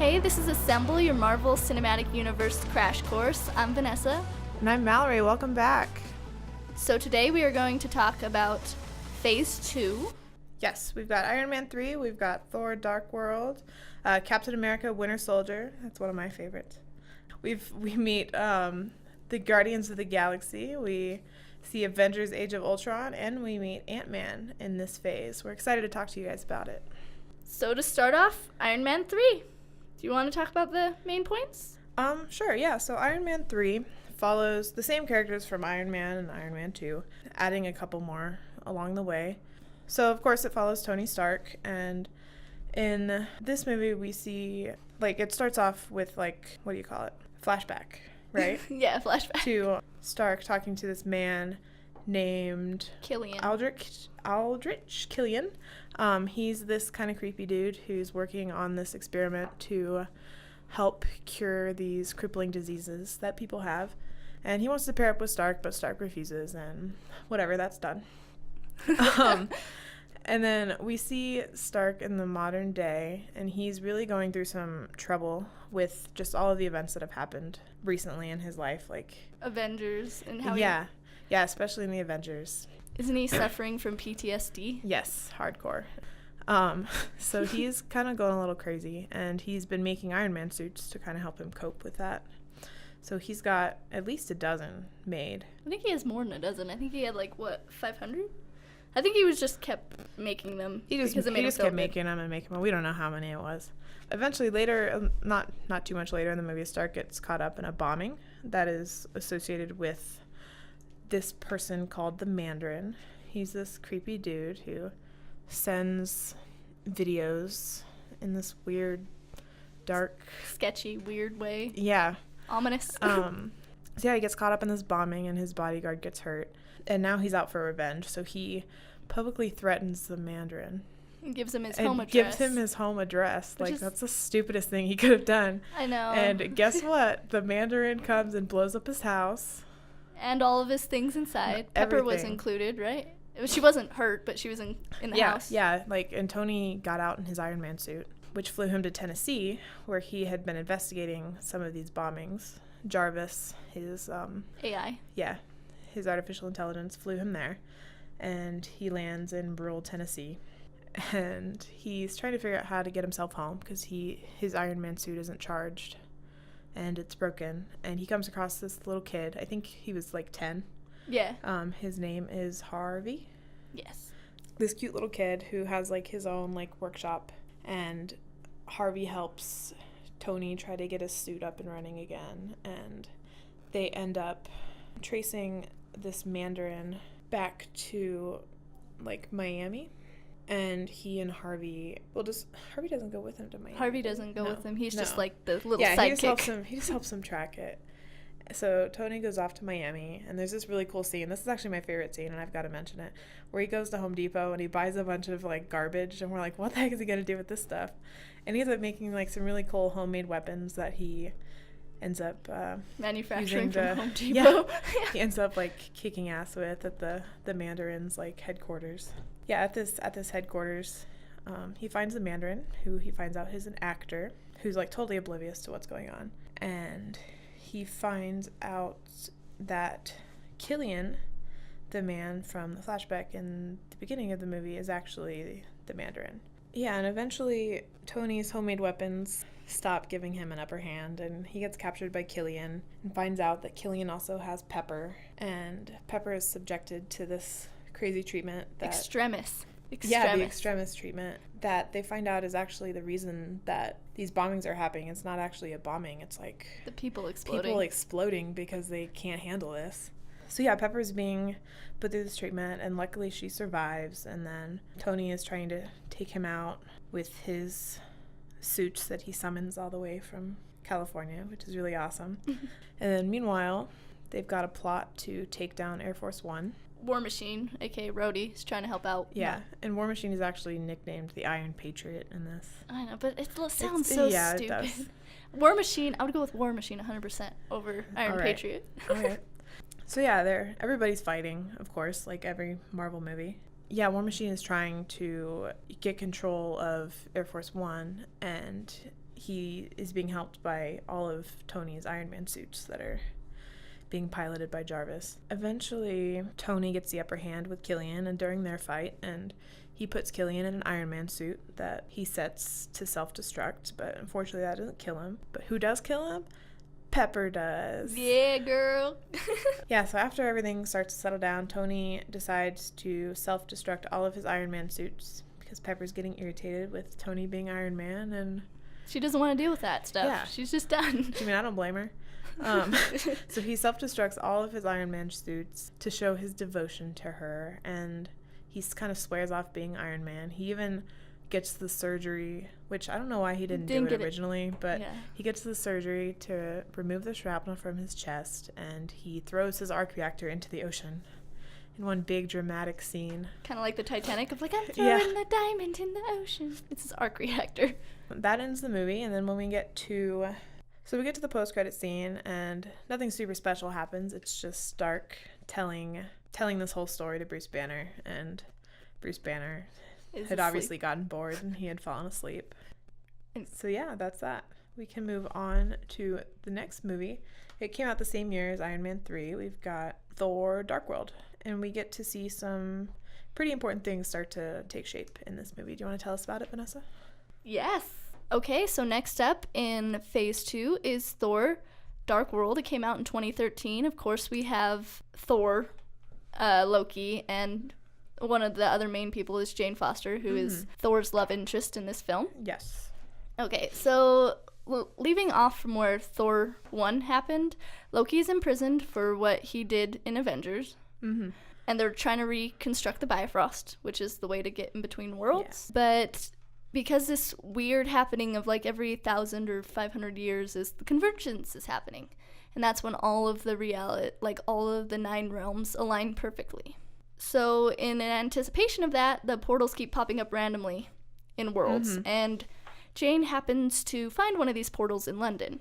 Hey, this is Assemble, your Marvel Cinematic Universe crash course. I'm Vanessa. And I'm Mallory. Welcome back. So today we are going to talk about Phase 2. Yes, we've got Iron Man 3, we've got Thor Dark World, Captain America Winter Soldier. That's one of my favorites. We meet the Guardians of the Galaxy. We see Avengers Age of Ultron, and we meet AntMan in this phase. We're excited to talk to you guys about it. So to start off, Iron Man 3. Do you want to talk about the main points? Sure, yeah. So Iron Man 3 follows the same characters from Iron Man and Iron Man 2, adding a couple more along the way. So, of course, it follows Tony Stark, and in this movie we see, it starts off with, what do you call it? Flashback, right? Yeah, flashback. To Stark talking to this man named Killian. Aldrich Killian. He's this kind of creepy dude who's working on this experiment to help cure these crippling diseases that people have. And he wants to pair up with Stark, but Stark refuses, and whatever, that's done. And then we see Stark in the modern day, and he's really going through some trouble with just all of the events that have happened recently in his life, Avengers and how yeah, especially in the Avengers. Isn't he suffering from PTSD? Yes, hardcore. So he's kind of going a little crazy, and he's been making Iron Man suits to kind of help him cope with that. So he's got at least a dozen made. I think he has more than a dozen. I think he had 500? I think he just kept making them. He just kept making them and making them. We don't know how many it was. Eventually, later, not too much later in the movie, Stark gets caught up in a bombing that is associated with this person called the Mandarin. He's this creepy dude who sends videos in this weird, dark, sketchy, weird way. Yeah. Ominous. So yeah, he gets caught up in this bombing, and his bodyguard gets hurt. And now he's out for revenge, so he publicly threatens the Mandarin. And gives him his home address. That's the stupidest thing he could have done. I know. And guess what? The Mandarin comes and blows up his house. And all of his things inside. Pepper was included, right? She wasn't hurt, but she was in the house. Yeah, and Tony got out in his Iron Man suit, which flew him to Tennessee, where he had been investigating some of these bombings. Jarvis, his AI. Yeah. His artificial intelligence flew him there, and he lands in rural Tennessee, and he's trying to figure out how to get himself home because his Iron Man suit isn't charged, and it's broken. And he comes across this little kid. I think he was 10. Yeah. His name is Harvey. Yes. This cute little kid who has his own workshop, and Harvey helps Tony try to get his suit up and running again, and they end up tracing this Mandarin back to Miami, and he and Harvey Harvey doesn't go with him to Miami. Harvey doesn't go with him. He's just the little sidekick. He just helps him track it. So Tony goes off to Miami, and there's this really cool scene. This is actually my favorite scene, and I've got to mention it, where he goes to Home Depot and he buys a bunch of garbage, and we're like, what the heck is he gonna do with this stuff? And he ends up making some really cool homemade weapons that he ends up manufacturing from Home Depot. Yeah, he ends up kicking ass with at the Mandarin's headquarters. Yeah, at this headquarters, he finds the Mandarin, who he finds out is an actor who's totally oblivious to what's going on, and he finds out that Killian, the man from the flashback in the beginning of the movie, is actually the Mandarin. Yeah, and eventually Tony's homemade weapons stop giving him an upper hand, and he gets captured by Killian and finds out that Killian also has Pepper, and Pepper is subjected to this crazy treatment Extremis. Yeah, the extremis treatment that they find out is actually the reason that these bombings are happening. It's not actually a bombing. It's the people exploding. People exploding because they can't handle this. So yeah, Pepper's being put through this treatment, and luckily she survives, and then Tony is trying to take him out with his suits that he summons all the way from California, which is really awesome. And then meanwhile, they've got a plot to take down Air Force One. War Machine, aka Rhodey, is trying to help out. Yeah, and War Machine is actually nicknamed the Iron Patriot in this. I know, but it sounds so stupid. It does. War Machine, I would go with War Machine 100% over Iron Patriot. All right. So yeah, everybody's fighting, of course, like every Marvel movie. Yeah, War Machine is trying to get control of Air Force One, and he is being helped by all of Tony's Iron Man suits that are being piloted by Jarvis. Eventually, Tony gets the upper hand with Killian, and during their fight, and he puts Killian in an Iron Man suit that he sets to self-destruct, but unfortunately that doesn't kill him. But who does kill him? Pepper does. Yeah, girl. Yeah, so after everything starts to settle down, Tony decides to self-destruct all of his Iron Man suits because Pepper's getting irritated with Tony being Iron Man, and she doesn't want to deal with that stuff. Yeah. She's just done. I mean, I don't blame her. So he self-destructs all of his Iron Man suits to show his devotion to her, and he kind of swears off being Iron Man. He even gets the surgery, which I don't know why he didn't do it originally, but yeah. He gets the surgery to remove the shrapnel from his chest, and he throws his arc reactor into the ocean in one big dramatic scene. Kind of like the Titanic of like, I'm throwing the diamond in the ocean. It's his arc reactor. That ends the movie, and then when we get to... So we get to the post-credit scene, and nothing super special happens. It's just Stark telling this whole story to Bruce Banner, and Bruce Banner had obviously gotten bored, and he had fallen asleep. So yeah, that's that. We can move on to the next movie. It came out the same year as Iron Man 3. We've got Thor: Dark World, and we get to see some pretty important things start to take shape in this movie. Do you want to tell us about it, Vanessa? Yes. Okay, so next up in Phase 2 is Thor: Dark World. It came out in 2013. Of course, we have Thor, Loki, and one of the other main people is Jane Foster, who is Thor's love interest in this film. Yes. Okay, so leaving off from where Thor 1 happened, Loki's imprisoned for what he did in Avengers. Mm-hmm. And they're trying to reconstruct the Bifrost, which is the way to get in between worlds. Yeah. But because this weird happening of like every 1,000 or 500 years is the convergence is happening. And that's when all of the reality, like all of the 9 realms align perfectly. So in anticipation of that, the portals keep popping up randomly in worlds. Mm-hmm. And Jane happens to find one of these portals in London.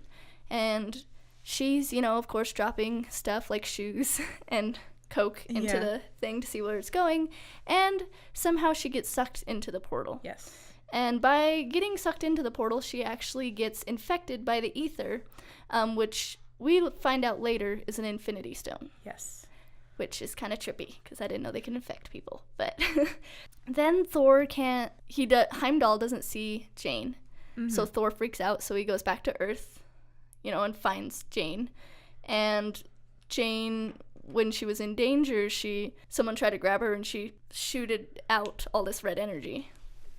And she's, of course, dropping stuff like shoes and Coke into the thing to see where it's going. And somehow she gets sucked into the portal. Yes. And by getting sucked into the portal, she actually gets infected by the ether, which we find out later is an Infinity Stone. Yes. Which is kind of trippy, because I didn't know they can infect people. But then Thor can't... Heimdall doesn't see Jane, so Thor freaks out, so he goes back to Earth, and finds Jane. And Jane, when she was in danger, someone tried to grab her, and she shooted out all this red energy.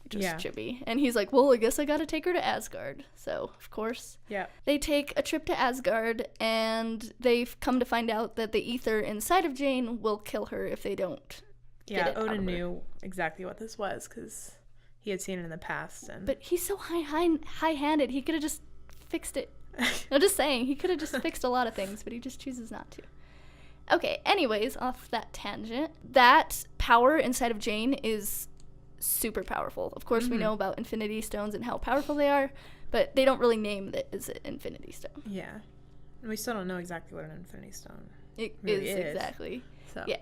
Which was trippy. And he's like, well, I guess I gotta take her to Asgard. So, of course, they take a trip to Asgard, and they've come to find out that the ether inside of Jane will kill her if they don't get it Odin out of her. knew exactly what this was, because he had seen it in the past. But he's so high-handed, he could have just fixed it. I'm just saying, he could have just fixed a lot of things, but he just chooses not to. Okay, anyways, off that tangent, that power inside of Jane is super powerful. Of course, we know about Infinity Stones and how powerful they are, but they don't really name it as an Infinity Stone. Yeah. And we still don't know exactly what an Infinity Stone really is. Exactly. So. Yeah.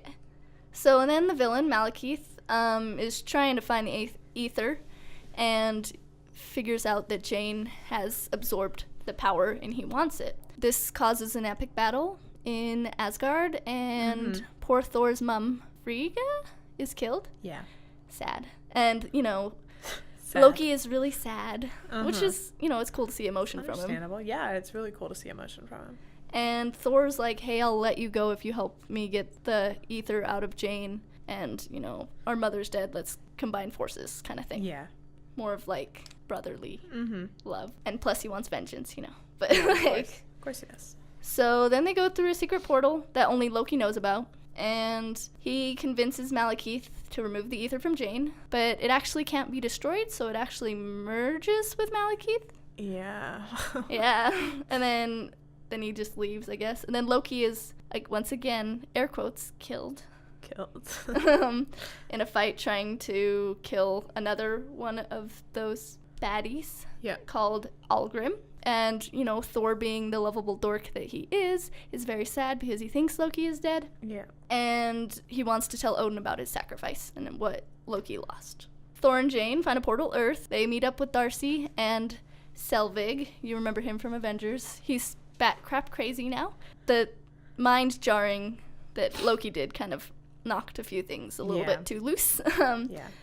So, and then the villain, Malekith, is trying to find the ether and figures out that Jane has absorbed the power and he wants it. This causes an epic battle in Asgard, and poor Thor's mom, Frigga, is killed. Yeah. Sad. And, sad. Loki is really sad, which is, it's cool to see emotion from him. Understandable. Yeah, it's really cool to see emotion from him. And Thor's like, hey, I'll let you go if you help me get the ether out of Jane. And, our mother's dead. Let's combine forces kind of thing. Yeah. More of, like, brotherly love. And plus he wants vengeance, But, of course he does. So then they go through a secret portal that only Loki knows about. And he convinces Malekith to remove the ether from Jane, but it actually can't be destroyed, so it actually merges with Malekith. Yeah. Yeah. And then he just leaves, I guess. And then Loki is, like, once again, air quotes, killed. In a fight trying to kill another one of those baddies called Algrim. And, Thor, being the lovable dork that he is very sad because he thinks Loki is dead. Yeah. And he wants to tell Odin about his sacrifice and what Loki lost. Thor and Jane find a portal Earth. They meet up with Darcy and Selvig, you remember him from Avengers. He's bat crap crazy now. The mind jarring that Loki did kind of knocked a few things a little bit too loose.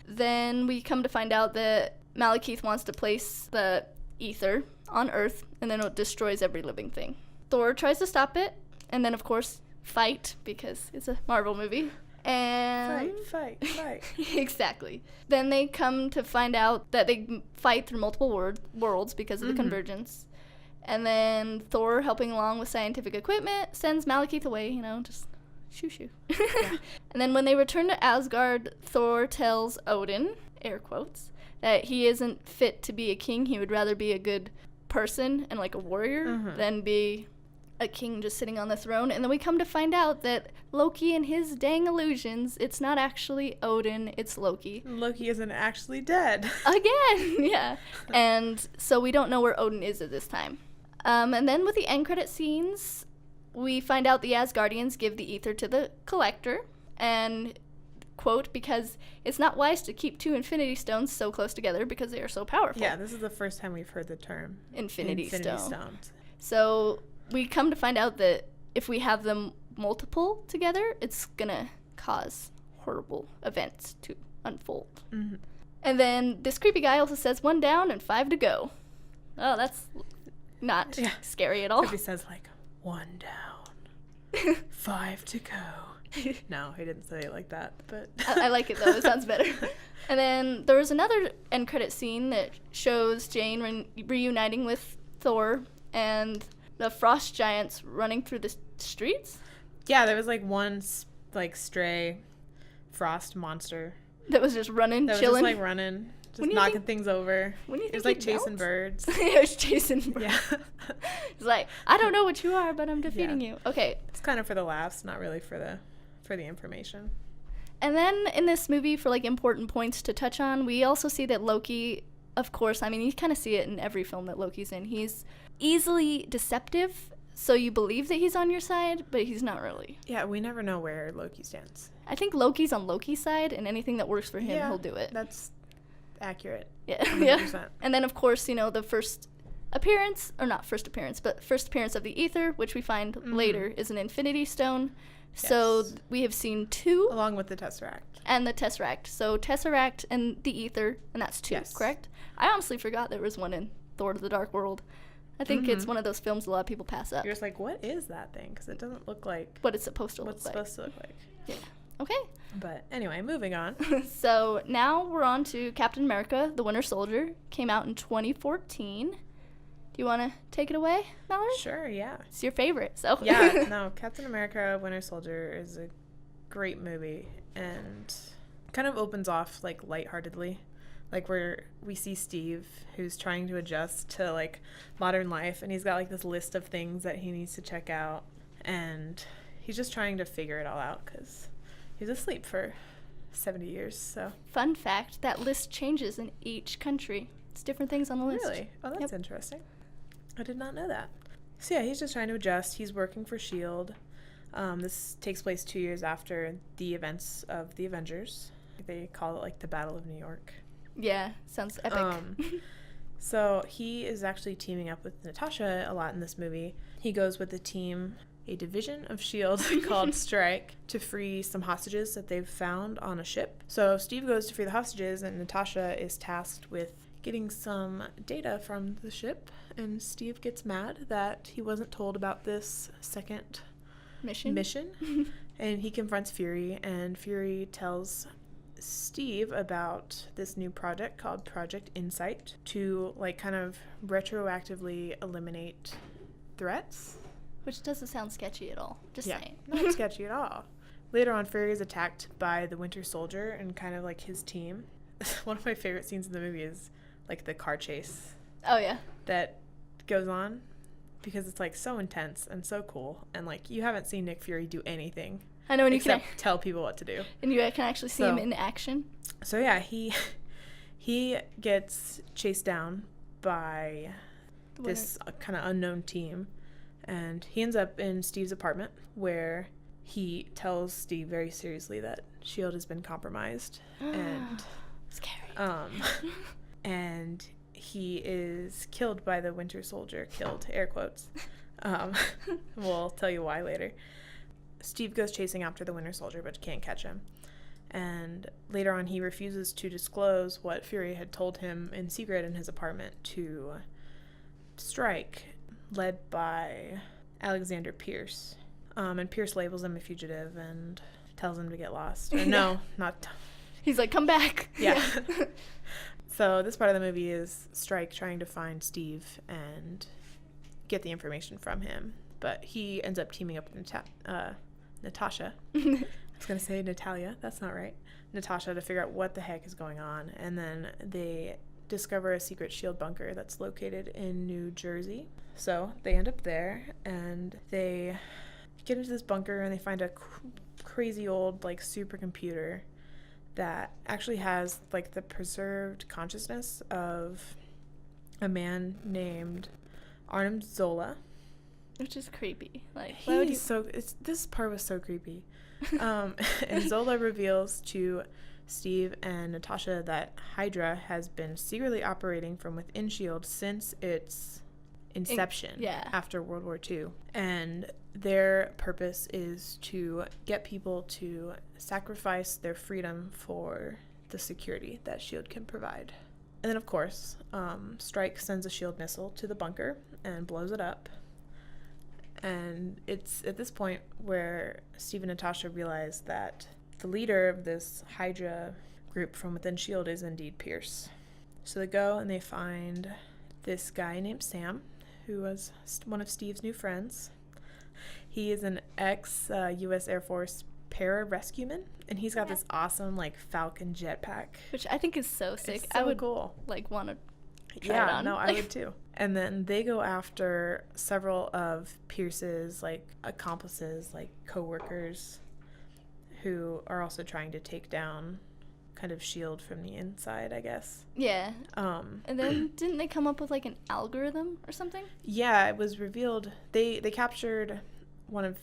Then we come to find out that Malekith wants to place the ether on Earth, and then it destroys every living thing. Thor tries to stop it, and then, of course, fight, because it's a Marvel movie. And Fight. Exactly. Then they come to find out that they fight through multiple worlds because of the convergence. And then Thor, helping along with scientific equipment, sends Malekith away, just shoo. Yeah. And then when they return to Asgard, Thor tells Odin, air quotes, that he isn't fit to be a king. He would rather be a good person and like a warrior than be a king just sitting on the throne. And then we come to find out that Loki and his dang illusions, it's not actually Odin, it's Loki. Loki isn't actually dead. Again, yeah. And so we don't know where Odin is at this time. And then with the end credit scenes, we find out the Asgardians give the ether to the Collector, and, quote, because it's not wise to keep two Infinity Stones so close together because they are so powerful. Yeah, this is the first time we've heard the term Infinity Stones. So we come to find out that if we have them multiple together, it's going to cause horrible events to unfold. And then this creepy guy also says 1 down and 5 to go. Oh, that's not scary at all. He says, 1 down, 5 to go. No, he didn't say it like that, but... I like it, though. It sounds better. And then there was another end credit scene that shows Jane reuniting with Thor and the frost giants running through the streets. Yeah, there was, one, stray frost monster. That was just running, chilling. That was just, running, just knocking things over. It was, chasing birds. It was chasing birds. Yeah. It's like, I don't know what you are, but I'm defeating you. Okay. It's kind of for the laughs, not really for the information. And then in this movie, for important points to touch on, we also see that Loki, of course, you kind of see it in every film that Loki's in. He's easily deceptive, so you believe that he's on your side, but he's not really. Yeah, we never know where Loki stands. I think Loki's on Loki's side, and anything that works for him, he'll do it. That's accurate. Yeah. 100%. And then, of course, the first appearance, or not first appearance, but first appearance of the ether, which we find later is an Infinity Stone. Yes. So we have seen 2. Along with the Tesseract. And the Tesseract. So Tesseract and the ether, and that's 2, correct? I honestly forgot there was one in Thor: The Dark World. I think it's one of those films a lot of people pass up. You're just like, what is that thing? Because it doesn't look like... what it's supposed to look like. What's supposed to look like. Yeah. Okay. But anyway, moving on. So now we're on to Captain America, The Winter Soldier. Came out in 2014. Do you want to take it away, Mallory? Sure, yeah. It's your favorite, so. Yeah, no, Captain America, Winter Soldier is a great movie and kind of opens off, lightheartedly. Where we see Steve, who's trying to adjust to, modern life, and he's got, this list of things that he needs to check out, and he's just trying to figure it all out, because he's asleep for 70 years, so. Fun fact, that list changes in each country. It's different things on the list. Really? Oh, that's interesting. I did not know that. So, yeah, he's just trying to adjust. He's working for S.H.I.E.L.D. This takes place 2 years after the events of the Avengers. They call it, the Battle of New York. Yeah, sounds epic. So he is actually teaming up with Natasha a lot in this movie. He goes with a division of S.H.I.E.L.D. called Strike, to free some hostages that they've found on a ship. So Steve goes to free the hostages, and Natasha is tasked with getting some data from the ship, and Steve gets mad that he wasn't told about this second mission. And he confronts Fury, and Fury tells Steve about this new project called Project Insight to kind of retroactively eliminate threats. Which doesn't sound sketchy at all. Just saying. Not sketchy at all. Later on, Fury is attacked by the Winter Soldier and kind of his team. One of my favorite scenes in the movie is the car chase. Oh yeah. That goes on because it's so intense and so cool, and you haven't seen Nick Fury do anything. I know, when you can tell people what to do. And you can actually see him in action. So yeah, he gets chased down by this kind of unknown team, and he ends up in Steve's apartment, where he tells Steve very seriously that S.H.I.E.L.D. has been compromised. And scary. And he is killed by the Winter Soldier. Killed, air quotes. We'll tell you why later. Steve goes chasing after the Winter Soldier, but can't catch him. And later on, he refuses to disclose what Fury had told him in secret in his apartment to strike, led by Alexander Pierce. And Pierce labels him a fugitive and tells him to get lost. Or no, not... He's like, come back. Yeah. So this part of the movie is Strike trying to find Steve and get the information from him. But he ends up teaming up with Natasha. I was going to say Natalia. That's not right. Natasha, to figure out what the heck is going on. And then they discover a secret SHIELD bunker that's located in New Jersey. So they end up there, and they get into this bunker, and they find a crazy old, like, supercomputer that actually has, like, the preserved consciousness of a man named Arnim Zola. Which is creepy. Like, this part was so creepy. And Zola reveals to Steve and Natasha that Hydra has been secretly operating from within SHIELD since its inception after World War II. And their purpose is to get people to sacrifice their freedom for the security that SHIELD can provide. And then, of course, Strike sends a SHIELD missile to the bunker and blows it up. And it's at this point where Steve and Natasha realize that the leader of this Hydra group from within SHIELD is indeed Pierce. So they go and they find this guy named Sam, who was one of Steve's new friends. He is an ex-U.S. Air Force para-rescueman, and he's got this awesome, like, Falcon jetpack. Which I think is so sick. It's so I would, cool. Like, want to try it on. No, I would too. And then they go after several of Pierce's, like, accomplices, like, co-workers, who are also trying to take down kind of SHIELD from the inside, I guess. Yeah. And then didn't they come up with, like, an algorithm or something? Yeah, it was revealed. They captured one of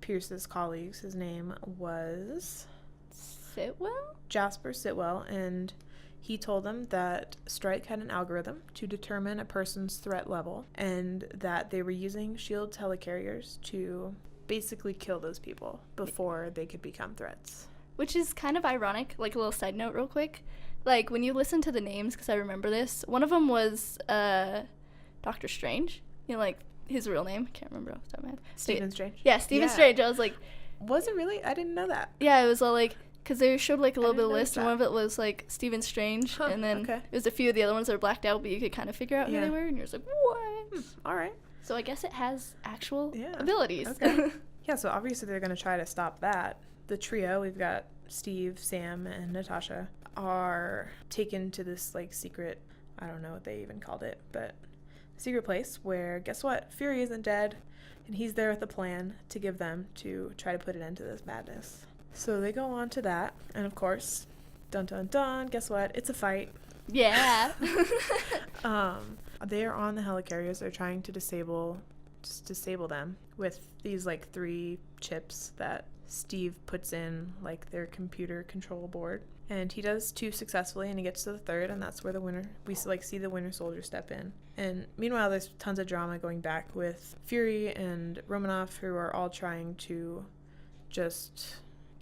Pierce's colleagues. His name was... Sitwell? Jasper Sitwell, and he told them that Strike had an algorithm to determine a person's threat level, and that they were using SHIELD helicarriers to basically kill those people before they could become threats. Which is kind of ironic, like a little side note real quick. Like, when you listen to the names, because I remember this, one of them was Doctor Strange. You know, like, his real name. I can't remember off the top of my head. Stephen Strange? Yeah, Stephen Strange. I was like... Was it really? I didn't know that. Yeah, it was all like... Because they showed, like, a little bit of list, and one of it was, like, Stephen Strange, and then there was a few of the other ones that were blacked out, but you could kind of figure out who they were, and you're just like, what? All right. So I guess it has actual abilities. Okay. Yeah, so obviously they're going to try to stop that. The trio, we've got Steve, Sam, and Natasha, are taken to this, like, secret, I don't know what they even called it, but secret place where, guess what? Fury isn't dead, and he's there with a plan to give them to try to put an end to this madness. So they go on to that, and of course, dun dun dun, guess what? It's a fight. Yeah. They are on the helicarriers. They're trying to disable them with these, like, 3 chips that Steve puts in, like, their computer control board. And he does 2 successfully, and he gets to the 3rd, and that's where we see the Winter Soldier step in. And meanwhile, there's tons of drama going back with Fury and Romanoff, who are all trying to just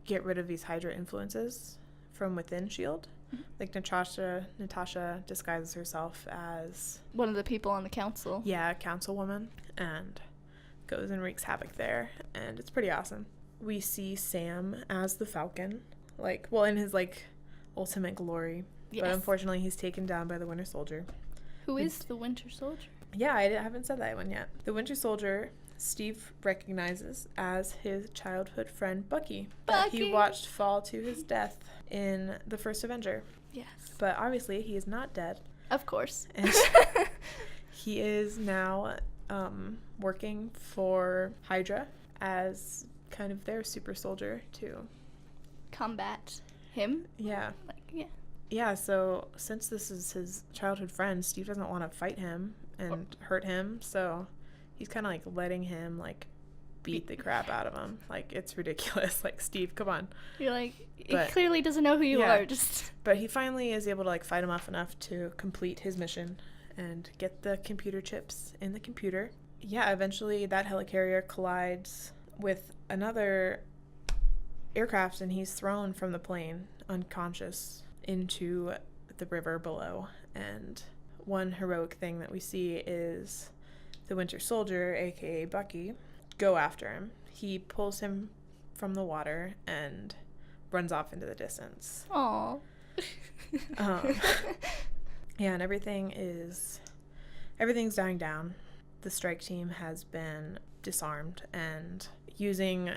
get rid of these Hydra influences from within SHIELD. Mm-hmm. Like, Natasha disguises herself as... one of the people on the council. Yeah, councilwoman, and goes and wreaks havoc there, and it's pretty awesome. We see Sam as the Falcon, like, well, in his, like, ultimate glory. Yes. But unfortunately, he's taken down by the Winter Soldier. Who is the Winter Soldier? Yeah, I haven't said that one yet. The Winter Soldier... Steve recognizes as his childhood friend Bucky that he watched fall to his death in the first Avenger. Yes. But obviously he is not dead. Of course. And he is now working for Hydra as kind of their super soldier to combat him. Yeah. Yeah, so since this is his childhood friend, Steve doesn't want to fight him and hurt him, so... he's kind of, like, letting him, like, beat the crap out of him. Like, it's ridiculous. Like, Steve, come on. You're like, he clearly doesn't know who you are. But he finally is able to, like, fight him off enough to complete his mission and get the computer chips in the computer. Yeah, eventually that helicarrier collides with another aircraft, and he's thrown from the plane unconscious into the river below. And one heroic thing that we see is the Winter Soldier, aka Bucky, go after him. He pulls him from the water and runs off into the distance. Aww. Yeah, and everything's dying down. The strike team has been disarmed, and using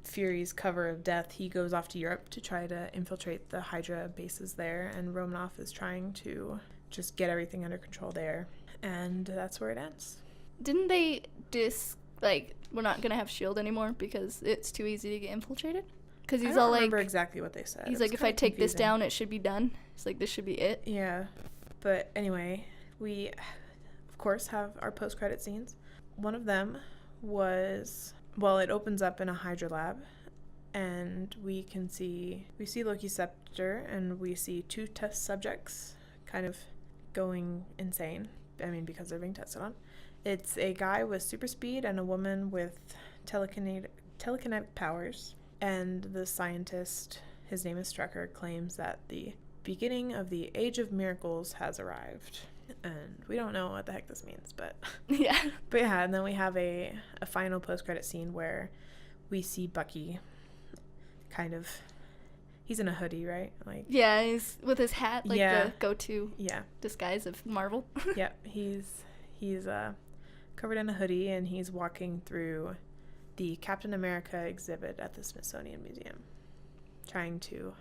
Fury's cover of death, he goes off to Europe to try to infiltrate the Hydra bases there, and Romanoff is trying to just get everything under control there, and that's where it ends. Didn't they we're not gonna have S.H.I.E.L.D. anymore because it's too easy to get infiltrated? Because he's all like... I don't remember exactly what they said. He's like, if I take this down, it should be done. It's like, this should be it. Yeah. But anyway, we, of course, have our post-credit scenes. One of them was... Well, it opens up in a Hydra lab, and we see Loki's scepter, and we see 2 test subjects kind of going insane. I mean, because they're being tested on. It's a guy with super speed and a woman with telekinetic powers. And the scientist, his name is Strucker, claims that the beginning of the Age of Miracles has arrived. And we don't know what the heck this means, but... Yeah. But yeah, and then we have a final post-credit scene where we see Bucky kind of... He's in a hoodie, right? Like, yeah, he's with his hat, like the go-to disguise of Marvel. Yeah, he's covered in a hoodie, and he's walking through the Captain America exhibit at the Smithsonian Museum, trying to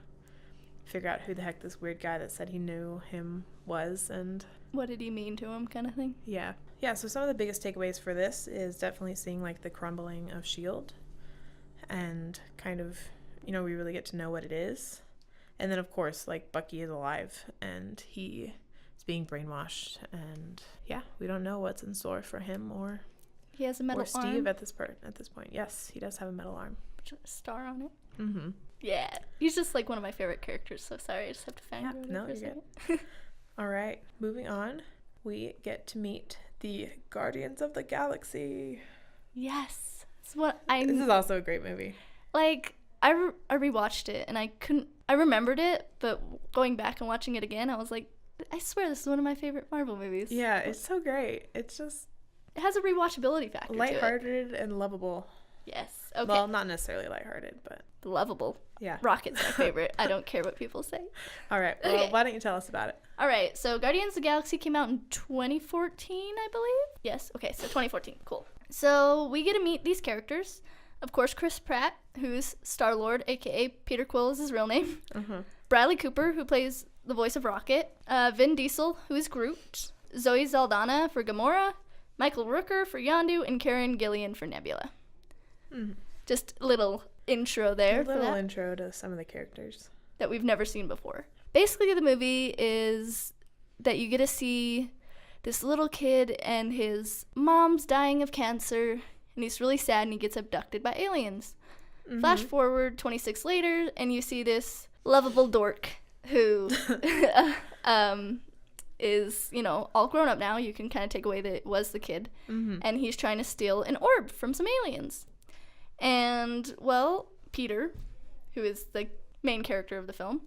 figure out who the heck this weird guy that said he knew him was, and what did he mean to him, kind of thing. Yeah, so some of the biggest takeaways for this is definitely seeing like the crumbling of S.H.I.E.L.D. and kind of, we really get to know what it is. And then of course, like, Bucky is alive and he is being brainwashed, and yeah, we don't know what's in store for him or he has a metal Steve arm. at this point. Yes, he does have a metal arm. With a star on it. Mm-hmm. Yeah. He's just like one of my favorite characters, so sorry, I just have to find him. No, you're good. All right, moving on. We get to meet the Guardians of the Galaxy. Yes. This is also a great movie. Like, I rewatched it, and I remembered it, but going back and watching it again, I was like, I swear this is one of my favorite Marvel movies. Yeah, it's so great. It's just... It has a rewatchability factor lighthearted and lovable. Yes. Okay. Well, not necessarily lighthearted, but... Lovable. Yeah. Rocket's my favorite. I don't care what people say. All right. Well, Why don't you tell us about it? All right. So Guardians of the Galaxy came out in 2014, I believe. Yes. Okay. So 2014. Cool. So we get to meet these characters. Of course, Chris Pratt, who's Star-Lord, a.k.a. Peter Quill is his real name. Uh-huh. Bradley Cooper, who plays the voice of Rocket. Vin Diesel, who is Groot. Zoe Saldana for Gamora. Michael Rooker for Yondu. And Karen Gillian for Nebula. Mm-hmm. Just a little intro there. A little intro to some of the characters that we've never seen before. Basically, the movie is that you get to see this little kid and his mom's dying of cancer, and he's really sad, and he gets abducted by aliens. Mm-hmm. Flash forward 26 later, and you see this lovable dork who is, all grown up now. You can kind of take away that it was the kid. Mm-hmm. And he's trying to steal an orb from some aliens. And, well, Peter, who is the main character of the film,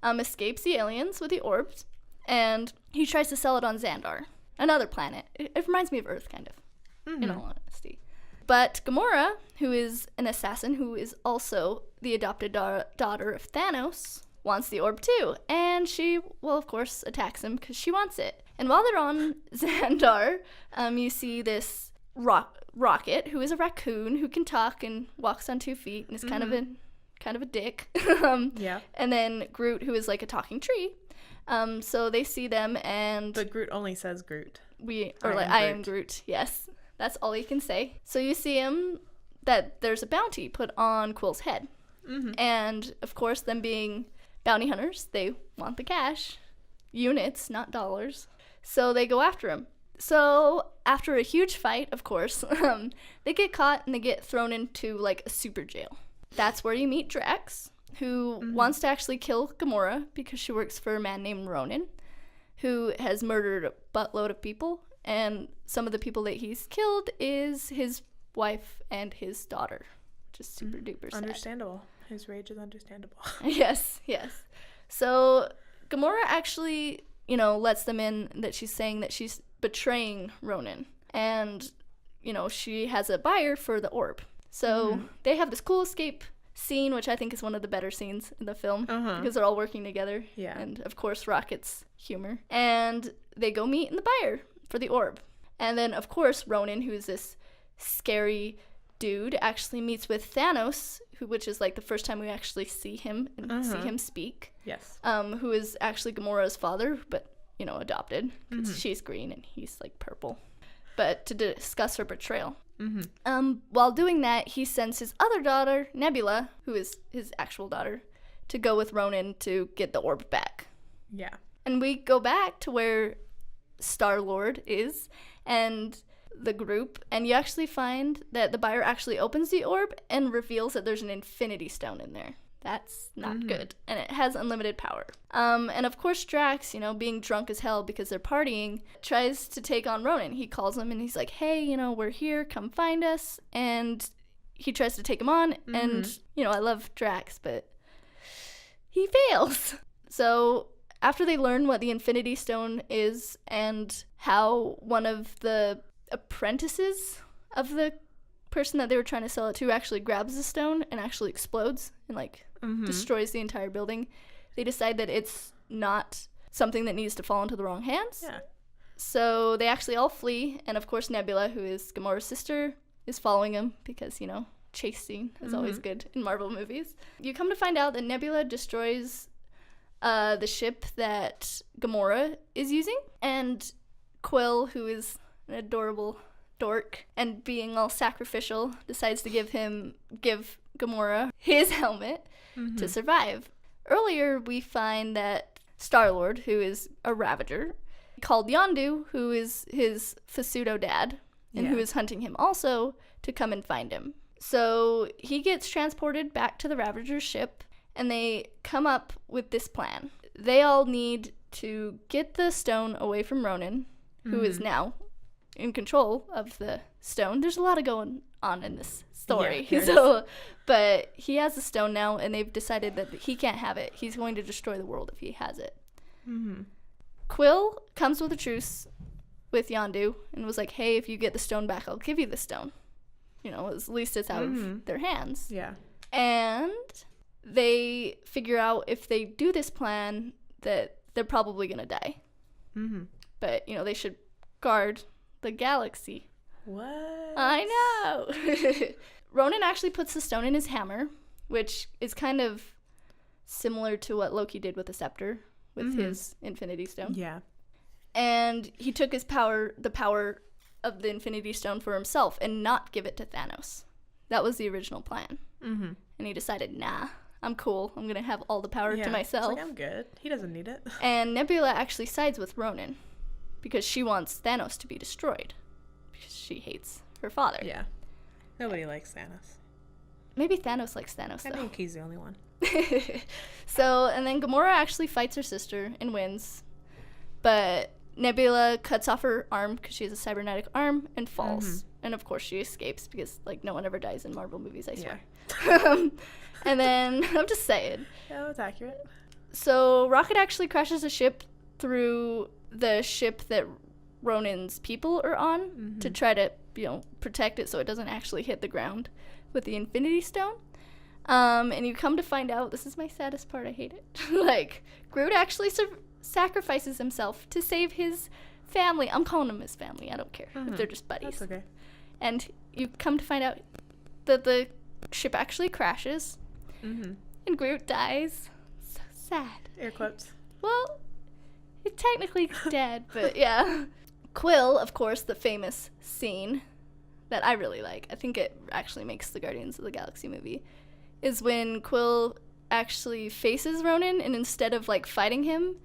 escapes the aliens with the orbs, and he tries to sell it on Xandar, another planet. It reminds me of Earth, kind of, in all honesty. But Gamora, who is an assassin who is also the adopted daughter of Thanos, wants the orb too, and she, well, of course, attacks him because she wants it. And while they're on Xandar, you see this Rocket, who is a raccoon who can talk and walks on 2 feet and is kind of a dick. Yeah. And then Groot, who is like a talking tree. So they see them, and but Groot only says Groot. I am Groot. Yes, that's all he can say. So you see him that there's a bounty put on Quill's head, and of course, them being bounty hunters, they want the cash, units, not dollars. So they go after him. So, after a huge fight, of course, they get caught and they get thrown into, like, a super jail. That's where you meet Drax, who wants to actually kill Gamora because she works for a man named Ronan, who has murdered a buttload of people, and some of the people that he's killed is his wife and his daughter, which is super duper sad. Understandable. His rage is understandable. Yes. So Gamora actually, lets them in that she's saying that she's betraying Ronan, and she has a buyer for the orb. So they have this cool escape scene, which I think is one of the better scenes in the film, because they're all working together. Yeah. And of course Rocket's humor. And they go meet in the buyer for the orb. And then of course Ronan, who's this scary dude, actually meets with Thanos, which is like the first time we actually see him and see him speak. Yes. Who is actually Gamora's father, but adopted, because she's green and he's like purple. But to discuss her betrayal. While doing that, he sends his other daughter, Nebula, who is his actual daughter, to go with Ronan to get the orb back. Yeah. And we go back to where Star-Lord is and the group, and you actually find that the buyer actually opens the orb and reveals that there's an Infinity Stone in there. That's not good. And it has unlimited power. And of course Drax, being drunk as hell because they're partying, tries to take on Ronan. He calls him and he's like, hey, we're here, come find us. And he tries to take him on. And, I love Drax, but he fails. So after they learn what the Infinity Stone is and how one of the apprentices of the person that they were trying to sell it to actually grabs the stone and actually explodes and destroys the entire building, they decide that it's not something that needs to fall into the wrong hands. Yeah. So they actually all flee, and of course Nebula, who is Gamora's sister, is following them because, chase scene is always good in Marvel movies. You come to find out that Nebula destroys the ship that Gamora is using, and Quill, who is an adorable dork and being all sacrificial, decides to give Gamora his helmet to survive. Earlier, we find that Star-Lord, who is a Ravager, called Yondu, who is his Fasudo dad, and who is hunting him also, to come and find him. So he gets transported back to the Ravager's ship, and they come up with this plan. They all need to get the stone away from Ronan, who is now in control of the stone. There's a lot of going on in this story. Yeah, but he has the stone now, and they've decided that he can't have it. He's going to destroy the world if he has it. Quill comes with a truce with Yondu and was like, hey, if you get the stone back, I'll give you the stone. At least it's out of their hands. Yeah. And they figure out if they do this plan that they're probably going to die. But, they should guard the galaxy. What? I know. Ronan actually puts the stone in his hammer, which is kind of similar to what Loki did with the scepter with his Infinity Stone. Yeah. And he took the power of the Infinity Stone for himself and not give it to Thanos. That was the original plan. And he decided, nah, I'm cool. I'm going to have all the power to myself. It's like, I'm good. He doesn't need it. And Nebula actually sides with Ronan because she wants Thanos to be destroyed because she hates her father. Yeah. Nobody likes Thanos. Maybe Thanos likes Thanos, though. I think he's the only one. And then Gamora actually fights her sister and wins. But Nebula cuts off her arm because she has a cybernetic arm and falls. And of course she escapes because, no one ever dies in Marvel movies, I swear. Yeah. And then, I'm just saying. Yeah, that's accurate. So Rocket actually crashes a ship through the ship that Ronan's people are on to try to, protect it so it doesn't actually hit the ground with the Infinity Stone. And you come to find out, this is my saddest part, I hate it. Groot actually sacrifices himself to save his family. I'm calling them his family, I don't care if they're just buddies. That's okay. And you come to find out that the ship actually crashes and Groot dies. So sad. Air quotes. Well, he's technically dead, but yeah. Quill, of course, the famous scene that I really like, I think it actually makes the Guardians of the Galaxy movie, is when Quill actually faces Ronan, and instead of fighting him,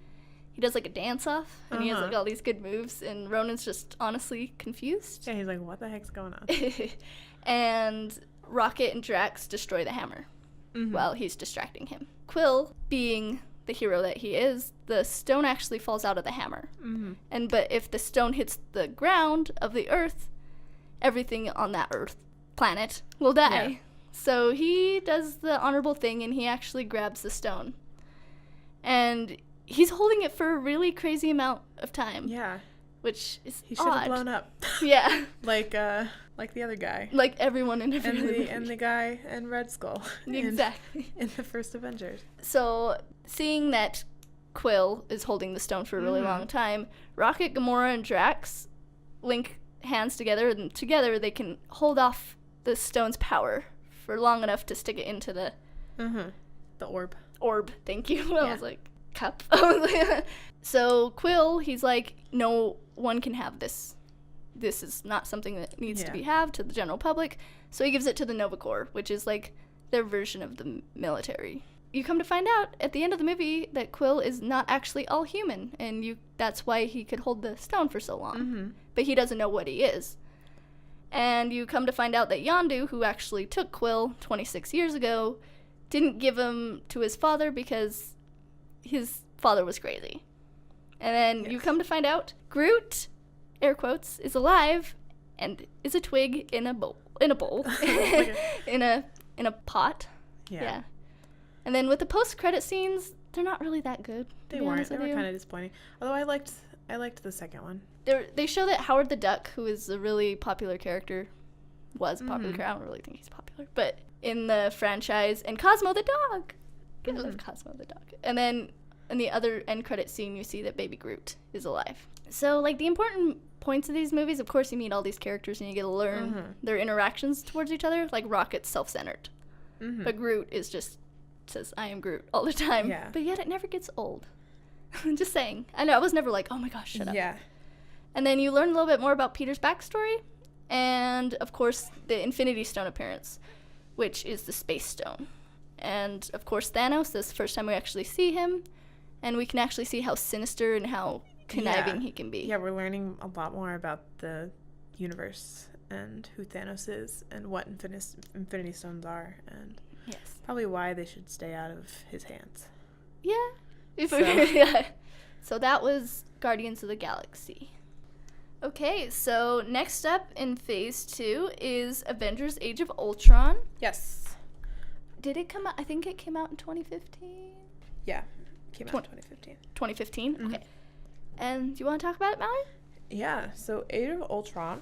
he does a dance off, and he has all these good moves, and Ronan's just honestly confused. Yeah, he's like, what the heck's going on? And Rocket and Drax destroy the hammer while he's distracting him. Quill, being the hero that he is, the stone actually falls out of the hammer. But if the stone hits the ground of the earth, everything on that earth planet will die. Yeah. So he does the honorable thing, and he actually grabs the stone. And he's holding it for a really crazy amount of time. Yeah. Which is He should have blown up. Yeah. Like the other guy. Like everyone in every other movie. And the guy in Red Skull. Exactly. In the first Avengers. So, seeing that Quill is holding the stone for a really long time, Rocket, Gamora, and Drax link hands together, and together they can hold off the stone's power for long enough to stick it into the... The orb. Orb, thank you. I was like, cup. So, Quill, he's like, no one can have this. This is not something that needs to be had to the general public. So he gives it to the Nova Corps, which is like their version of the military. You come to find out at the end of the movie that Quill is not actually all human, and that's why he could hold the stone for so long. But he doesn't know what he is. And you come to find out that Yondu, who actually took Quill 26 years ago, didn't give him to his father because his father was crazy. And then you come to find out Groot, air quotes, is alive and is a twig in a bowl. In a pot. Yeah. And then with the post-credit scenes, they're not really that good. They weren't. They were kind of disappointing. Although I liked the second one. They show that Howard the Duck, who is a really popular character, was a popular character. I don't really think he's popular, but in the franchise, and Cosmo the dog. I love Cosmo the dog. And then in the other end credit scene, you see that Baby Groot is alive. So, like, the important points of these movies, of course, you meet all these characters and you get to learn their interactions towards each other. Like, Rocket's self-centered. But Groot is just says, I am Groot all the time. Yeah. But yet it never gets old. Just saying. I know, I was never like, oh my gosh, shut up. Yeah. And then you learn a little bit more about Peter's backstory. And, of course, the Infinity Stone appearance, which is the Space Stone. And, of course, Thanos, this is the first time we actually see him. And we can actually see how sinister and how conniving he can be. Yeah, we're learning a lot more about the universe and who Thanos is and what Infinity Stones are, and probably why they should stay out of his hands. Yeah. So that was Guardians of the Galaxy. Okay, so next up in Phase 2 is Avengers Age of Ultron. Yes. Did it come out? I think it came out in 2015. Yeah, it came out in 2015. 2015? Okay. And do you want to talk about it, Mallory? Yeah, so Age of Ultron.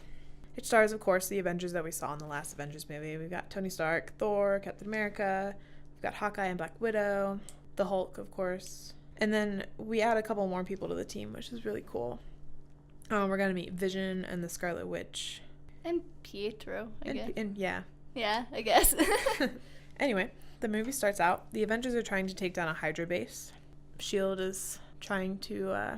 It stars, of course, the Avengers that we saw in the last Avengers movie. We've got Tony Stark, Thor, Captain America. We've got Hawkeye and Black Widow. The Hulk, of course. And then we add a couple more people to the team, which is really cool. We're going to meet Vision and the Scarlet Witch. And Pietro, I guess. Yeah, I guess. Anyway, the movie starts out. The Avengers are trying to take down a Hydra base. S.H.I.E.L.D. is trying to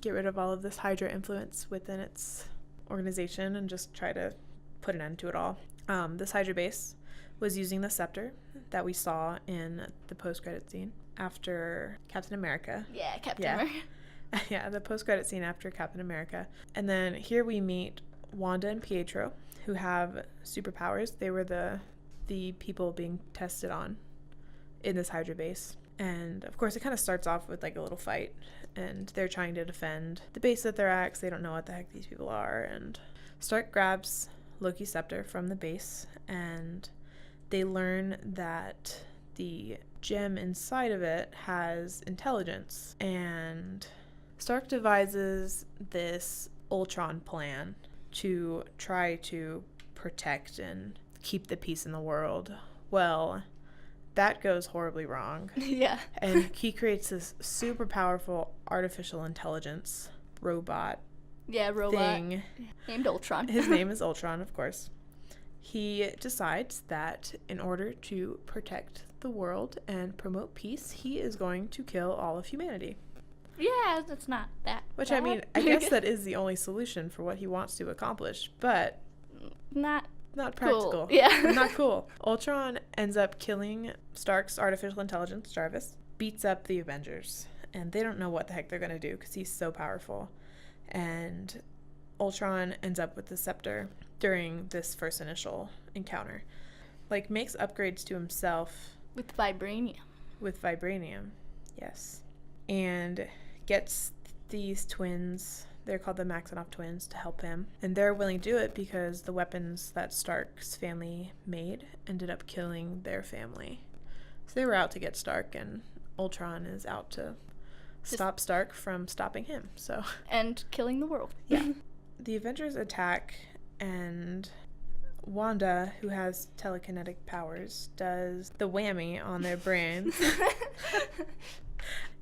get rid of all of this Hydra influence within its organization and just try to put an end to it all. This Hydra base was using the scepter that we saw in the post-credit scene after Captain America. Yeah, Captain America. Yeah, the post-credit scene after Captain America. And then here we meet Wanda and Pietro, who have superpowers. They were the people being tested on in this Hydra base. And, of course, it kind of starts off with, like, a little fight. And they're trying to defend the base that they're at because they don't know what the heck these people are. And Stark grabs Loki's scepter from the base. And they learn that the gem inside of it has intelligence. And Stark devises this Ultron plan to try to protect and keep the peace in the world. Well, that goes horribly wrong. Yeah. And he creates this super powerful artificial intelligence robot. Yeah, robot. Thing. Named Ultron. His name is Ultron, of course. He decides that in order to protect the world and promote peace, he is going to kill all of humanity. Yeah, that's not that Which, bad. I mean, I guess that is the only solution for what he wants to accomplish, but not practical. Cool. Yeah. Not cool. Ultron ends up killing Stark's artificial intelligence, Jarvis, beats up the Avengers, and they don't know what the heck they're going to do because he's so powerful. And Ultron ends up with the scepter during this first initial encounter. Like, makes upgrades to himself. With vibranium. With vibranium. Yes. And gets these twins, they're called the Maximoff twins, to help him. And they're willing to do it because the weapons that Stark's family made ended up killing their family. So they were out to get Stark, and Ultron is out to stop Stark from stopping him. So and killing the world. Yeah. The Avengers attack, and Wanda, who has telekinetic powers, does the whammy on their brains.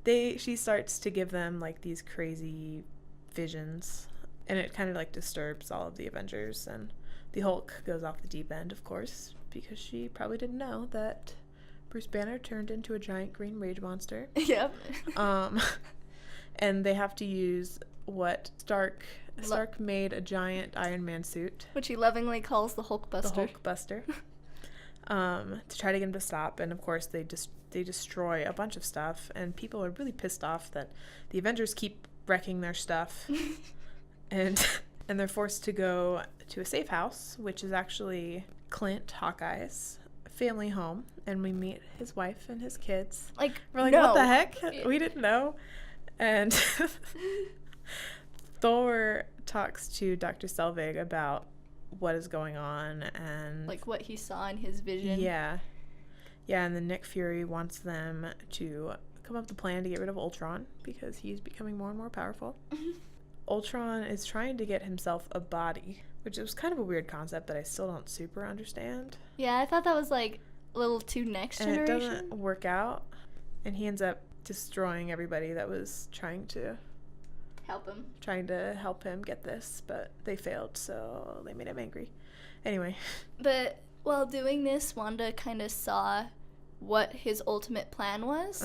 She starts to give them like these crazy visions, and it kind of like disturbs all of the Avengers, and the Hulk goes off the deep end, of course, because she probably didn't know that Bruce Banner turned into a giant green rage monster. Yep. And they have to use what Stark made a giant Iron Man suit, which he lovingly calls the Hulkbuster. The Hulkbuster. To try to get him to stop, and of course they destroy a bunch of stuff, and people are really pissed off that the Avengers keep wrecking their stuff, and they're forced to go to a safe house, which is actually Clint, Hawkeye's family home, and we meet his wife and his kids. We're like, no. What the heck? We didn't know. And Thor talks to Dr. Selvig about what is going on, and like what he saw in his vision. Yeah, and then Nick Fury wants them to come up with a plan to get rid of Ultron because he's becoming more and more powerful. Ultron is trying to get himself a body, which was kind of a weird concept that I still don't super understand. Yeah, I thought that was like a little too next generation. And it doesn't work out, and he ends up destroying everybody that was trying to help him get this, but they failed, so they made him angry. Anyway. But while doing this, Wanda kind of saw what his ultimate plan was,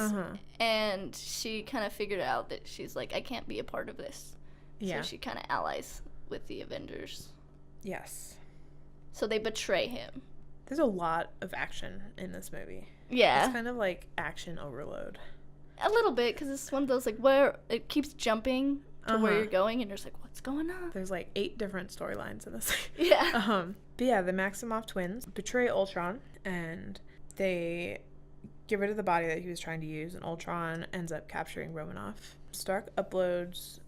and she kind of figured out that she's like, I can't be a part of this. Yeah. So she kind of allies with the Avengers. Yes. So they betray him. There's a lot of action in this movie. Yeah. It's kind of like action overload. A little bit, because it's one of those, like, where it keeps jumping to where you're going, and you're just like, what's going on? There's, like, 8 different storylines in this. Yeah. But yeah, the Maximoff twins betray Ultron, and they get rid of the body that he was trying to use, and Ultron ends up capturing Romanoff. Stark uploads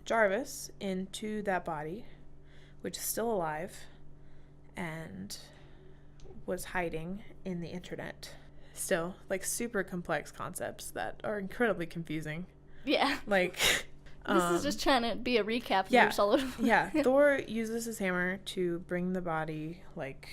Jarvis into that body, which is still alive, and was hiding in the internet. Still, like, super complex concepts that are incredibly confusing. Yeah. Like, this is just trying to be a recap. Yeah. Yeah. Thor uses his hammer to bring the body, like,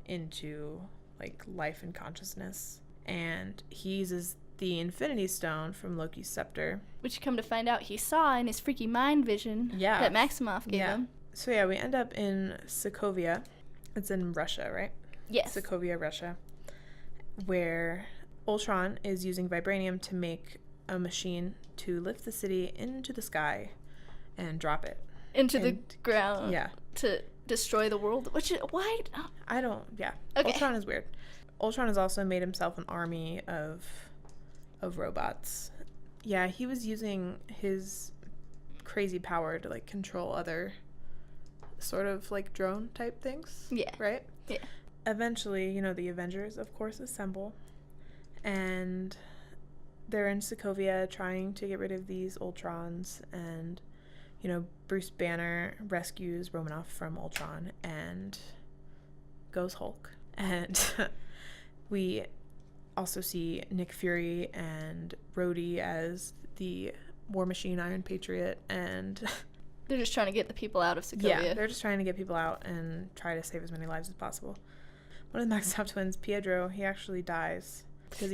into, like, life and consciousness. And he uses the Infinity Stone from Loki's scepter, which you come to find out he saw in his freaky mind vision that Maximoff gave him. So, yeah, we end up in Sokovia. It's in Russia, right? Yes. Sokovia, Russia, where Ultron is using vibranium to make a machine to lift the city into the sky and drop it into the ground. Yeah. To destroy the world. Which, why? I don't. Yeah. Okay. Ultron is weird. Ultron has also made himself an army of robots. Yeah, he was using his crazy power to, like, control other sort of, like, drone type things. Yeah. Right? Yeah. Eventually, you know, the Avengers, of course, assemble, and they're in Sokovia trying to get rid of these Ultrons, and, you know, Bruce Banner rescues Romanoff from Ultron and goes Hulk. And we also see Nick Fury and Rhodey as the War Machine Iron Patriot, and they're just trying to get the people out of Sokovia. Yeah, they're just trying to get people out and try to save as many lives as possible. One of the Maximoff twins, Pietro, he actually dies because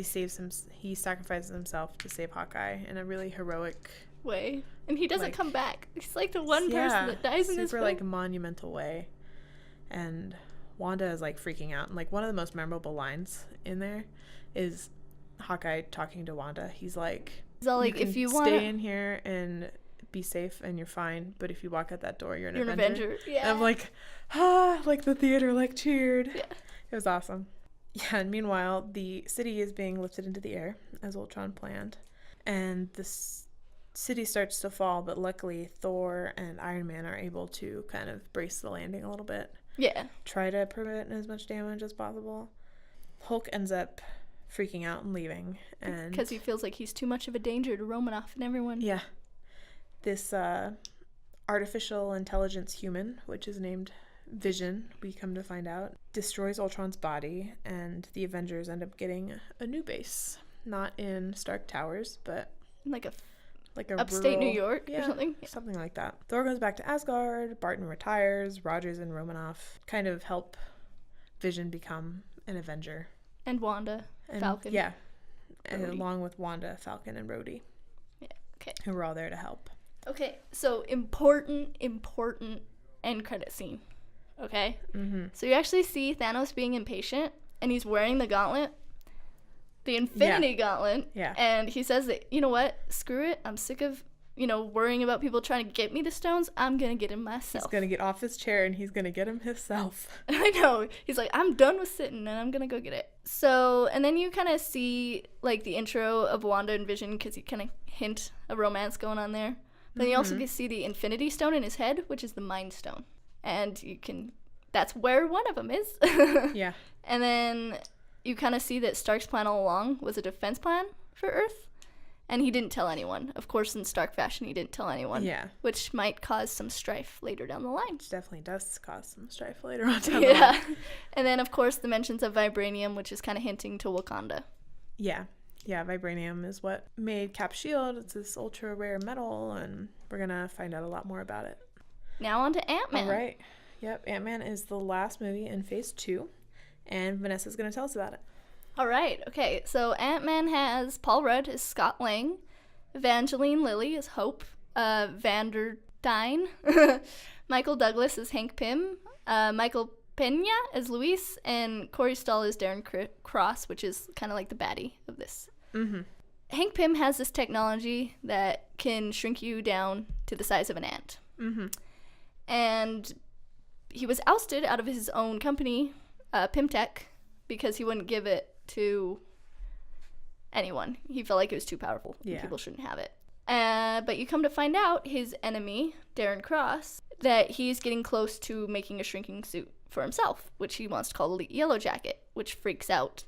he sacrifices himself to save Hawkeye in a really heroic way. And he doesn't come back. He's like the one person that dies in this film. Super, like, monumental way. And Wanda is, like, freaking out. And, like, one of the most memorable lines in there is Hawkeye talking to Wanda. He's like, if you want to stay in here and be safe and you're fine, but if you walk out that door, you're an Avenger. Yeah. And I'm like, like the theater, like, cheered. Yeah. It was awesome. Yeah, and meanwhile, the city is being lifted into the air, as Ultron planned. And the city starts to fall, but luckily Thor and Iron Man are able to kind of brace the landing a little bit. Yeah. Try to prevent as much damage as possible. Hulk ends up freaking out and leaving. And because he feels like he's too much of a danger to Romanoff and everyone. Yeah. This artificial intelligence human, which is named Vision, we come to find out, destroys Ultron's body, and the Avengers end up getting a new base. Not in Stark Towers, but like a rural, upstate New York or something. Yeah. Something like that. Thor goes back to Asgard, Barton retires, Rogers and Romanoff kind of help Vision become an Avenger. And Wanda, Falcon. Yeah. And along with Wanda, Falcon, and Rhodey. Yeah, okay. Who were all there to help. Okay, so important end credit scene. Okay? Mm-hmm. So you actually see Thanos being impatient, and he's wearing the gauntlet. The Infinity Gauntlet. Yeah. And he says that, you know what? Screw it. I'm sick of, worrying about people trying to get me the stones. I'm going to get him myself. He's going to get off his chair and he's going to get him himself. I know. He's like, I'm done with sitting and I'm going to go get it. So, and then you kind of see, like, the intro of Wanda and Vision because you kind of hint a romance going on there. Then you also can see the Infinity Stone in his head, which is the Mind Stone. And that's where one of them is. Yeah. And then you kind of see that Stark's plan all along was a defense plan for Earth, and he didn't tell anyone. Of course, in Stark fashion, he didn't tell anyone. Yeah. Which might cause some strife later down the line. Which definitely does cause some strife later on down the line. And then, of course, the mentions of vibranium, which is kind of hinting to Wakanda. Yeah. Yeah, vibranium is what made Cap's shield. It's this ultra rare metal, and we're going to find out a lot more about it. Now on to Ant-Man. All right. Yep, Ant-Man is the last movie in Phase 2. And Vanessa's going to tell us about it. All right. Okay. So Ant-Man has Paul Rudd as Scott Lang, Evangeline Lilly as Hope, Vanderdyne, Michael Douglas as Hank Pym, Michael Pena as Luis, and Corey Stoll as Darren Cross, which is kind of like the baddie of this. Mm-hmm. Hank Pym has this technology that can shrink you down to the size of an ant. Mm-hmm. And he was ousted out of his own company, Pymtech, because he wouldn't give it to anyone. He felt like it was too powerful. Yeah. People shouldn't have it. But you come to find out his enemy, Darren Cross, that he's getting close to making a shrinking suit for himself, which he wants to call the Yellow Jacket, which freaks out.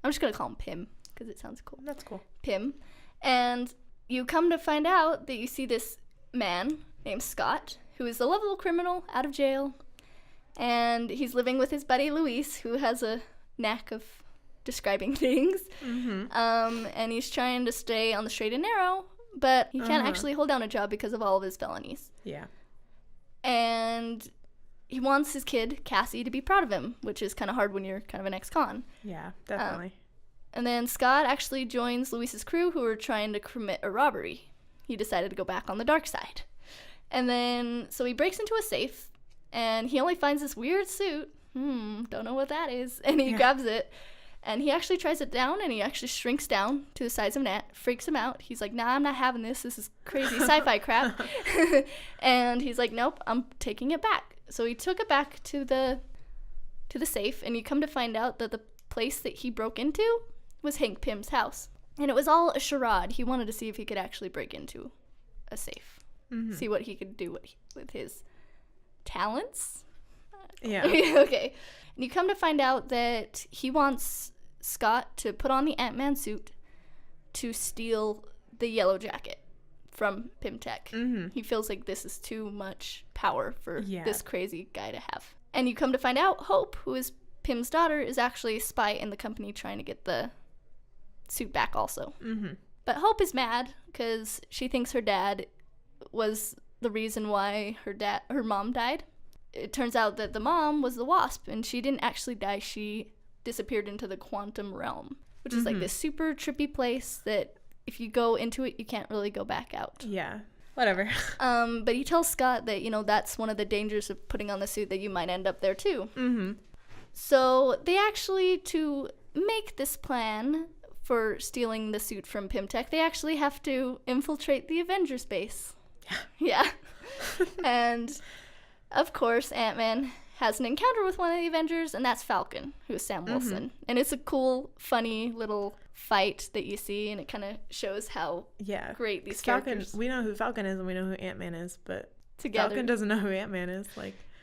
I'm just going to call him Pym because it sounds cool. That's cool. Pym. And you come to find out that you see this man named Scott, who is a lovable criminal out of jail. And he's living with his buddy Luis, who has a knack of describing things. Mm-hmm. And he's trying to stay on the straight and narrow, but he can't actually hold down a job because of all of his felonies. Yeah. And he wants his kid, Cassie, to be proud of him, which is kind of hard when you're kind of an ex-con. Yeah, definitely. And then Scott actually joins Luis's crew, who are trying to commit a robbery. He decided to go back on the dark side. And then, so he breaks into a safe, and he only finds this weird suit. Don't know what that is. And he grabs it, and he actually tries it down, and he actually shrinks down to the size of an ant, freaks him out. He's like, nah, I'm not having this. This is crazy sci-fi crap. And he's like, nope, I'm taking it back. So he took it back to the safe, and you come to find out that the place that he broke into was Hank Pym's house. And it was all a charade. He wanted to see if he could actually break into a safe. Mm-hmm. See what he could do with his talents. Yeah. Okay. And you come to find out that he wants Scott to put on the Ant-Man suit to steal the Yellow Jacket from Pymtech. Mm-hmm. He feels like this is too much power for Yeah. this crazy guy to have. And you come to find out Hope, who is Pym's daughter, is actually a spy in the company trying to get the suit back also. Mm-hmm. But Hope is mad because she thinks her dad was the reason why her mom died. It turns out that the mom was the Wasp, and she didn't actually die. She disappeared into the quantum realm, which is like this super trippy place that if you go into it, you can't really go back out. Yeah. Whatever. But he tells Scott that, that's one of the dangers of putting on the suit, that you might end up there too. Mm-hmm. So they actually, to make this plan for stealing the suit from Pymtech, they actually have to infiltrate the Avengers base. Yeah. And, of course, Ant-Man has an encounter with one of the Avengers, and that's Falcon, who is Sam Wilson. Mm-hmm. And it's a cool, funny little fight that you see, and it kind of shows how great these characters. We know who Falcon is, and we know who Ant-Man is, but together. Falcon doesn't know who Ant-Man is.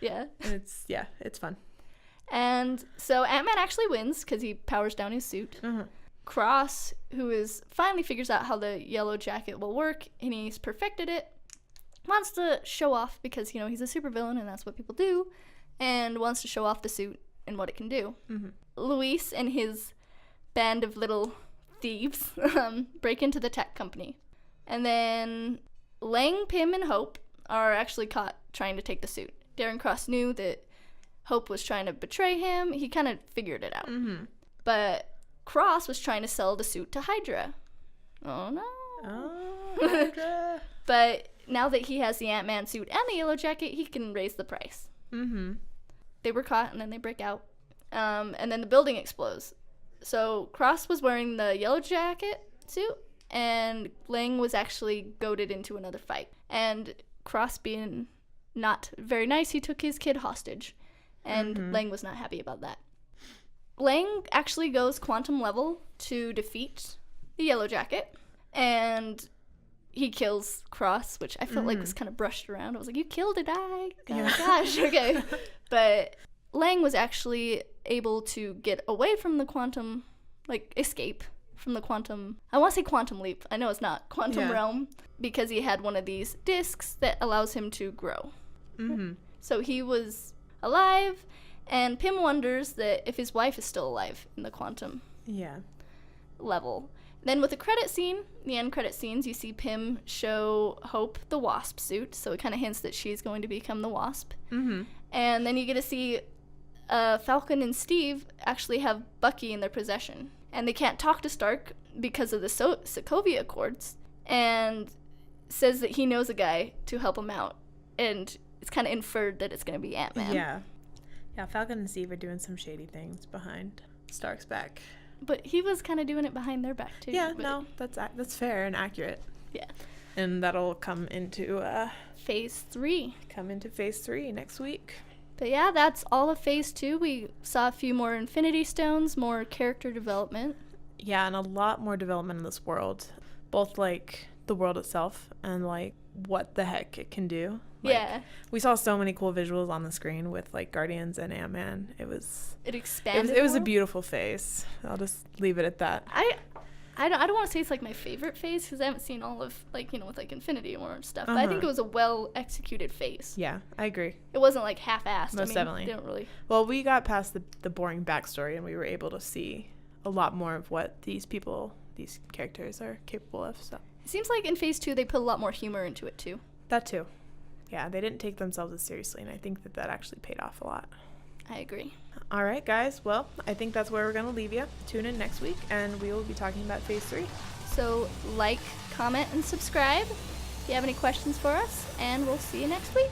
Yeah. And it's fun. And so Ant-Man actually wins because he powers down his suit. Uh-huh. Cross, who is finally figures out how the yellow jacket will work, and he's perfected it, wants to show off because, you know, he's a supervillain and that's what people do, and wants to show off the suit and what it can do. Luis and his band of little thieves break into the tech company. And then Lang, Pym, and Hope are actually caught trying to take the suit. Darren Cross knew that Hope was trying to betray him. He kind of figured it out. But Cross was trying to sell the suit to Hydra. Oh, no. Oh, Hydra. But now that he has the Ant-Man suit and the yellow jacket, he can raise the price. They were caught, and then they break out. And then the building explodes. So Cross was wearing the yellow jacket suit, and Lang was actually goaded into another fight. And Cross, being not very nice, he took his kid hostage. And Lang was not happy about that. Lang actually goes quantum level to defeat the yellow jacket. And he kills Cross, which I felt like was kind of brushed around. I was like, you killed a guy. Oh, gosh, okay. But Lang was actually able to get away from the quantum, like, escape from the quantum, I want to say quantum leap. I know it's not quantum realm, because he had one of these discs that allows him to grow. So he was alive, and Pym wonders that if his wife is still alive in the quantum level. Then with the credit scene, the end credit scenes, you see Pym show Hope the Wasp suit, so it kind of hints that she's going to become the Wasp. And then you get to see Falcon and Steve actually have Bucky in their possession. And they can't talk to Stark because of the Sokovia Accords, and says that he knows a guy to help him out. And it's kind of inferred that it's going to be Ant-Man. Yeah, Falcon and Steve are doing some shady things behind Stark's back. But he was kind of doing it behind their back, too. Yeah, no, that's fair and accurate. Yeah. And that'll come into Phase 3. Come into Phase 3 next week. But yeah, that's all of Phase 2. We saw a few more Infinity Stones, more character development. Yeah, and a lot more development in this world. Both, like, the world itself and, like, what the heck it can do. Like, we saw so many cool visuals on the screen with, like, Guardians and Ant-Man. It expanded. It was a beautiful phase. I'll just leave it at that. I don't want to say it's, like, my favorite phase, because I haven't seen all of, like, you know, with, like, Infinity War and stuff. But I think it was a well-executed phase. Yeah, I agree. It wasn't, like, half-assed. Most definitely. They don't really... Well, we got past the boring backstory, and we were able to see a lot more of what these characters are capable of. So it seems like in Phase 2, they put a lot more humor into it, too. That, too. Yeah, they didn't take themselves as seriously, and I think that actually paid off a lot. I agree. All right, guys. Well, I think that's where we're going to leave you. Tune in next week, and we will be talking about Phase 3. So like, comment, and subscribe if you have any questions for us, and we'll see you next week.